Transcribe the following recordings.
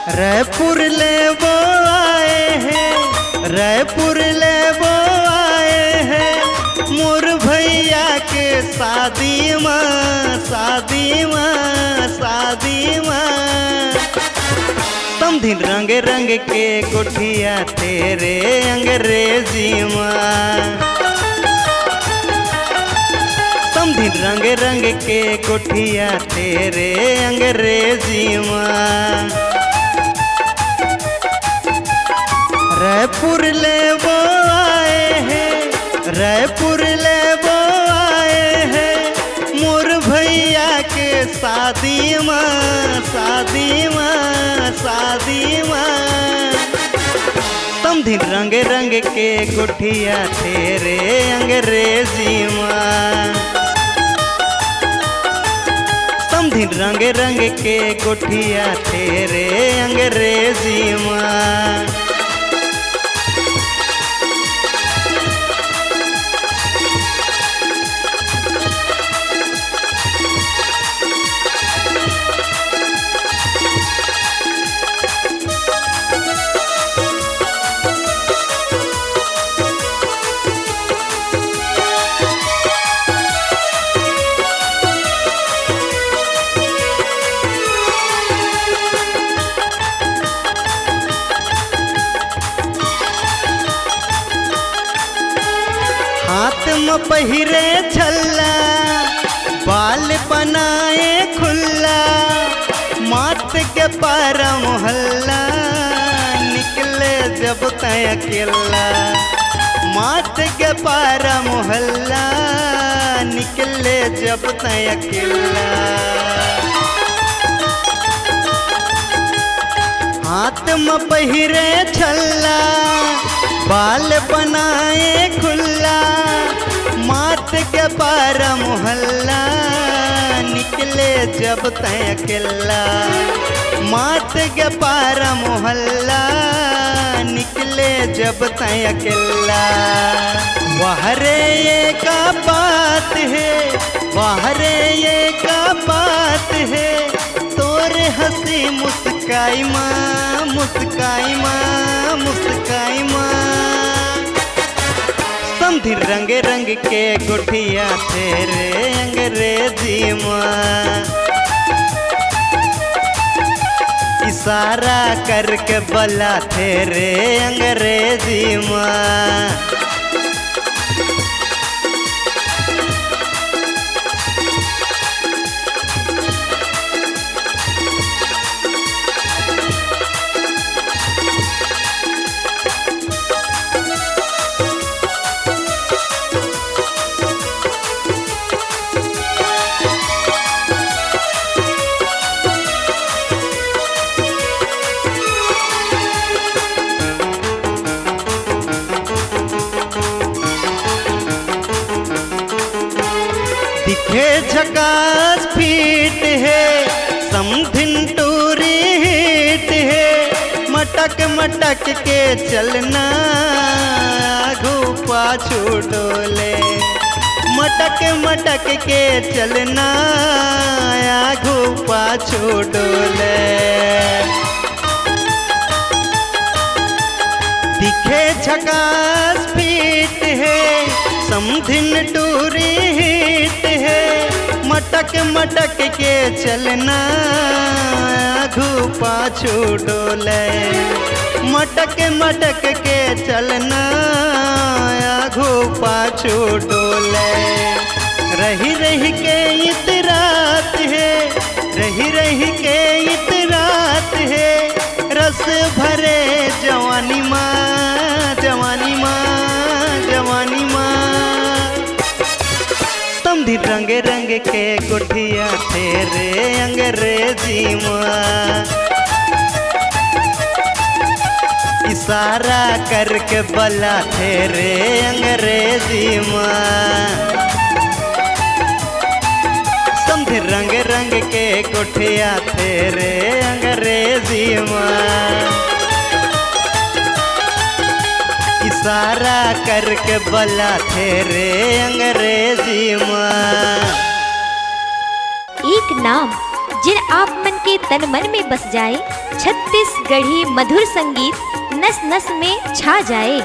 रायपुर ले वो आए हैं, रायपुर ले वो आए हैं, मोर भैया के शादी माँ, शादी माँ, शादी माँ। समधिन रंग रंग के गुठिया तेरे अंग्रेजी माँ, समधिन रंग रंग के गुठिया तेरे अंग्रेजी माँ। रायपुर ले वो आए हैं, रायपुर ले वो आए हैं, मोर भैया के शादी माँ, शादी माँ, शादी माँ। समधिन रंग रंग के गुठिया तेरे अंग्रेजी माँ, समधिन रंग रंग के गुठिया तेरे अंग्रेजी माँ। हाथ में पहिरे छल्ला, बाल बनाए खुल्ला, माथ के पारा मोहल्ला, निकले जब तय अकेला, माथ के पारा मोहल्ला, निकले जब तय अकेला। हाथ में पहिरे छल्ला, बाल बनाए खुल्ला, माथ के पारा मोहल्ला, निकले जब तय अकेला, माथ के पारा मोहल्ला, निकले जब तय अकेला। बाहरे ये का बात है, बाहरे ये का बात है, तोरे हंसी मुस्काई माँ, मुस्काई माँ, मुस्काई माँ। समधिन रंग रंग के गुठिया तेरे अंग्रेजी माँ, इशारा करके बला तेरे अंग्रेजी माँ। दिखे झकास फीट है, समधिन टूरी हिट है, मटक मटक के चलना, आगू पाछू डोले, मटक मटक के चलना, आगू पाछू डोले। दिखे झकास फीट है, समधिन टूरी हिट है, मटक मटक के चलना, आगू पाछू डोले, मटक मटक के चलना, आगू पाछू डोले। रही रही के इतरात है, रही रही के इतरात है, रस भरे जवानी माँ, जवानी माँ, जवानी माँ। समधिन रंग रंग के गुठिया तेरे अंग्रेजी माँ, इशारा करके बला तेरे अंग्रेजी माँ। समधिन रंग रंग के गुठिया तेरे अंग्रेजी माँ, इशारा करके बला तेरे अंग्रेजी माँ। एक नाम जिन आप मन के तन मन में बस जाए, छत्तीसगढ़ी मधुर संगीत नस नस में छा जाए।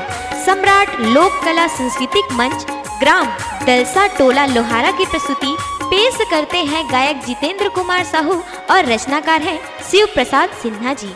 सम्राट लोक कला सांस्कृतिक मंच ग्राम दलसा टोला लोहारा की प्रस्तुति पेश करते हैं गायक जितेंद्र कुमार साहू और रचनाकार हैं शिव प्रसाद सिन्हा जी।